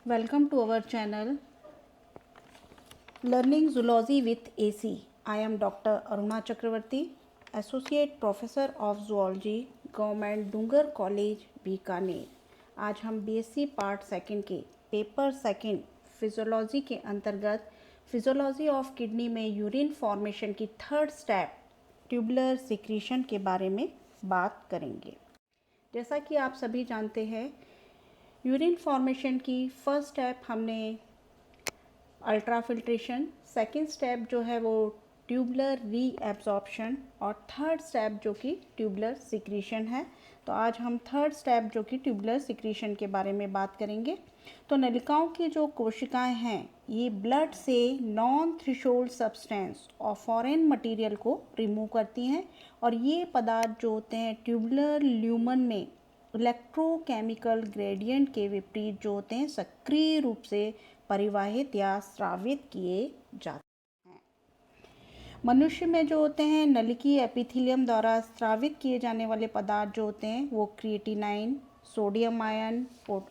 Welcome to our channel Learning Zoology with AC. I am Dr. Aruna Chakravarti, Associate Professor of Zoology, Government Dungar College, Bikaner. आज हम BSc part second के paper second physiology के अंतर्गत physiology of kidney में urine formation की third step tubular secretion के बारे में बात करेंगे। जैसा कि आप सभी जानते हैं, यूरिन फॉर्मेशन की फर्स्ट स्टेप हमने अल्ट्रा फिल्ट्रेशन, सेकेंड स्टेप जो है वो ट्यूबुलर रीएब्जॉर्प्शन और थर्ड स्टेप जो कि ट्यूबुलर सिक्रीशन है। तो आज हम थर्ड स्टेप जो कि ट्यूबुलर सिक्रीशन के बारे में बात करेंगे। तो नलिकाओं की जो कोशिकाएं हैं ये ब्लड से नॉन थ्रेशोल्ड सब्सटेंस और फॉरेन मटेरियल को रिमूव करती हैं और ये पदार्थ जो होते हैं ट्यूबुलर ल्यूमन में इलेक्ट्रोकेमिकल ग्रेडियंट के विपरीत जो होते हैं सक्रिय रूप से परिवाहित या स्रावित किए जाते हैं। मनुष्य में जो होते हैं नलिकीय एपिथेलियम द्वारा स्रावित किए जाने वाले पदार्थ जो होते हैं वो creatinine, sodium ion,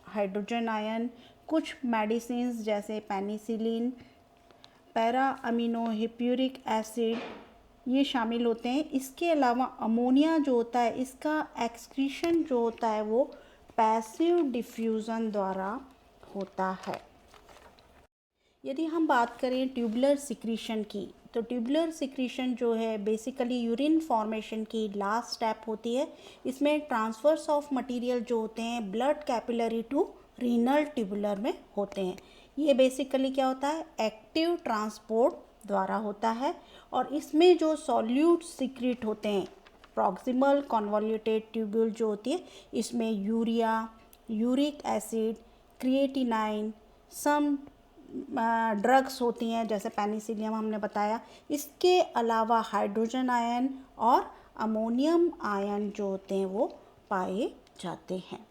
hydrogen ion, कुछ मेडिसिन जैसे पेनिसिलिन, पैरा अमीनो हिप्यूरिक एसिड ये शामिल होते हैं। इसके अलावा अमोनिया जो होता है इसका एक्सक्रीशन जो होता है वो पैसिव डिफ्यूज़न द्वारा होता है। यदि हम बात करें ट्यूबुलर सिक्रीशन की, तो ट्यूबुलर सिक्रीशन जो है बेसिकली यूरिन फॉर्मेशन की लास्ट स्टेप होती है। इसमें ट्रांसफर्स ऑफ मटेरियल जो होते हैं blood capillary to renal tubular में होते हैं। ये बेसिकली क्या होता है, एक्टिव ट्रांसपोर्ट द्वारा होता है और इसमें जो सॉल्यूट सिक्रीट होते हैं प्रॉक्सिमल कॉन्वोल्यूटेड ट्यूब्यूल जो होती है इसमें urea, uric acid, creatinine, some drugs होती हैं जैसे पेनिसिलियम हमने बताया। इसके अलावा हाइड्रोजन आयन और अमोनियम आयन जो होते हैं वो पाए जाते हैं।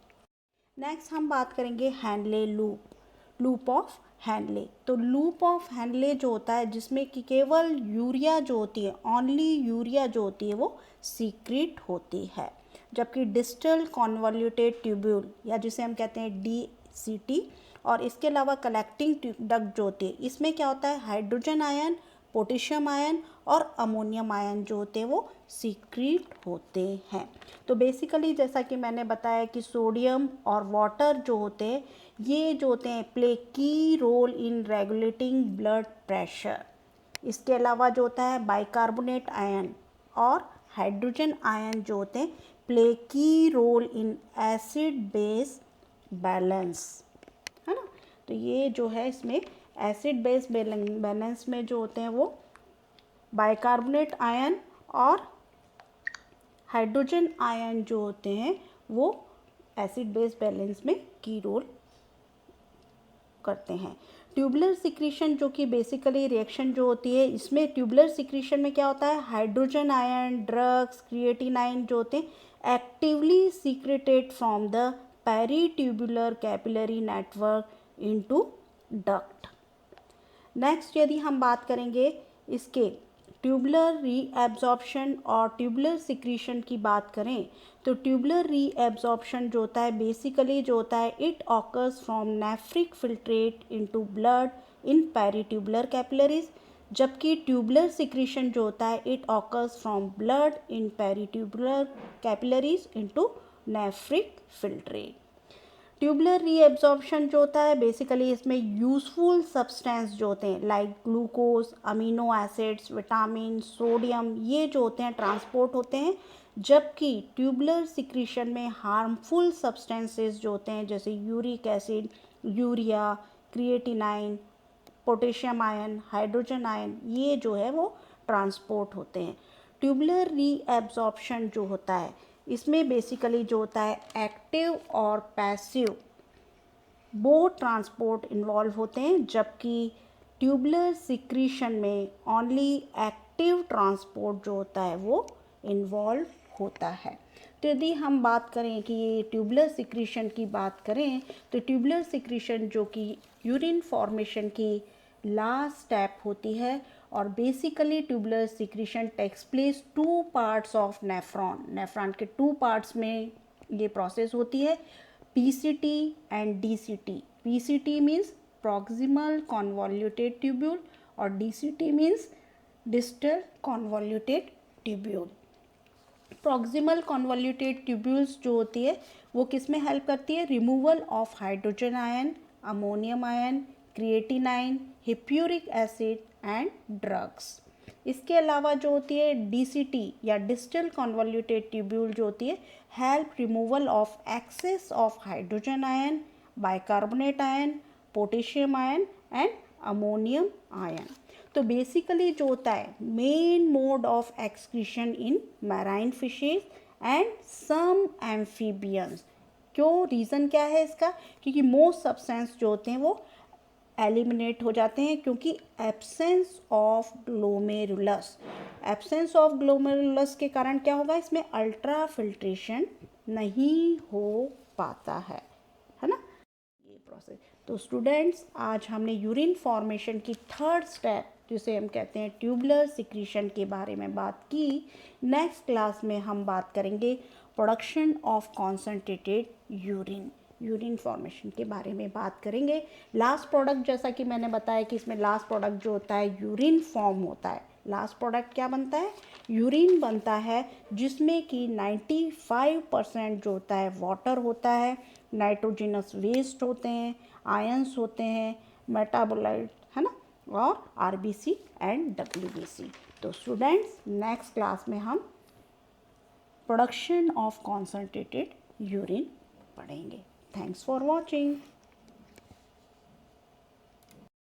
नेक्स्ट हम बात करेंगे हैंडले लूप ऑफ हैंडले। तो लूप ऑफ हैंडले जो होता है जिसमें कि केवल यूरिया जो होती है, ओनली यूरिया जो होती है वो सीक्रेट होती है, जबकि डिस्टल कॉन्वोल्यूटेड ट्यूब्यूल या जिसे हम कहते हैं DCT और इसके अलावा कलेक्टिंग डक्ट जो होती है इसमें क्या होता है हाइड्रोजन आयन, पोटेशियम आयन और अमोनियम आयन जो होते हैं वो सीक्रेट होते हैं। तो बेसिकली जैसा कि मैंने बताया कि सोडियम और वाटर जो होते हैं ये जो होते हैं play key role in regulating blood pressure. इसके अलावा जो होता है बाइकार्बोनेट आयन और हाइड्रोजन आयन जो होते हैं play key role in acid base balance, है ना। तो ये जो है इसमें एसिड बेस बैलेंस में जो होते हैं वो बाइकार्बोनेट आयन और हाइड्रोजन आयन जो होते हैं वो एसिड बेस बैलेंस में की रोल करते हैं। ट्यूबुलर सिक्रीशन जो कि बेसिकली रिएक्शन जो होती है इसमें ट्यूबुलर सिक्रीशन में क्या होता है हाइड्रोजन आयन, ड्रग्स, क्रिएटिनाइन जो होते हैं actively secreted from the peritubular capillary network into duct. Next यदि हम बात करेंगे इसके ट्यूबुलर रीएब्जॉर्प्शन और ट्यूबुलर सिक्रीशन की बात करें तो ट्यूबुलर रीएब्जॉर्प्शन जो होता है बेसिकली जो होता है it occurs from nephric filtrate into blood in peritubular capillaries, जबकि ट्यूबुलर सिक्रीशन जो होता है it occurs from blood in peritubular capillaries into nephric filtrate. Tubular reabsorption जो होता है बेसिकली इसमें यूजफुल सब्सटेंस जो होते हैं like glucose, amino acids, vitamin, sodium ये जो होते हैं ट्रांसपोर्ट होते हैं, जबकि ट्यूबुलर सिक्रीशन में हार्मफुल सब्सटेंसेस जो होते हैं जैसे uric acid, urea, creatinine, potassium ion, hydrogen ion ये जो है वो ट्रांसपोर्ट होते हैं। ट्यूबुलर रीएब्जॉर्प्शन जो होता है इसमें बेसिकली जो होता है एक्टिव और पैसिव बोथ ट्रांसपोर्ट इन्वॉल्व होते हैं, जबकि ट्यूबुलर सिक्रीशन में ओनली एक्टिव ट्रांसपोर्ट जो होता है वो इन्वॉल्व होता है। तो यदि हम बात करें कि ये ट्यूबुलर सिक्रीशन की बात करें तो ट्यूबुलर सिक्रीशन जो कि यूरिन फॉर्मेशन की लास्ट स्टेप होती है और basically tubular secretion takes place two parts of nephron के टू पार्ट्स में ये प्रोसेस होती है। PCT and DCT. PCT means proximal convoluted tubule और DCT means distal convoluted tubule. Proximal convoluted tubules जो होती है वो किस में हेल्प करती है? Removal of hydrogen ion, ammonium ion, creatinine, hippuric acid and drugs. इसके अलावा जो होती है DCT या डिस्टल कॉन्वोल्यूटेड ट्यूब्यूल जो होती है help removal of excess of hydrogen ion, bicarbonate ion, potassium ion and ammonium ion. तो बेसिकली जो होता है main mode of excretion in marine fishes and some amphibians. क्यों? रीज़न क्या है इसका? क्योंकि मोस्ट सब्सटेंस जो होते हैं वो एलिमिनेट हो जाते हैं क्योंकि absence of glomerulus. Absence of glomerulus के कारण क्या होगा? इसमें अल्ट्रा फिल्ट्रेशन नहीं हो पाता है ना ये प्रोसेस. तो स्टूडेंट्स आज हमने यूरिन फॉर्मेशन की थर्ड स्टेप जिसे हम कहते हैं ट्यूबुलर सिक्रीशन के बारे में बात की. नेक्स्ट क्लास में हम बात करेंगे production of concentrated urine formation के बारे में बात करेंगे. लास्ट प्रोडक्ट जैसा कि मैंने बताया कि इसमें लास्ट प्रोडक्ट जो होता है यूरिन फॉर्म होता है. लास्ट प्रोडक्ट क्या बनता है? यूरिन बनता है जिसमें कि 95% जो होता है वाटर होता है, नाइट्रोजिनस वेस्ट होते हैं, आयंस होते हैं, मेटाबोलाइट है ना, और RBC एंड WBC. तो स्टूडेंट्स नेक्स्ट क्लास में हम प्रोडक्शन ऑफ कॉन्सेंट्रेटेड यूरिन पढ़ेंगे. Thanks for watching.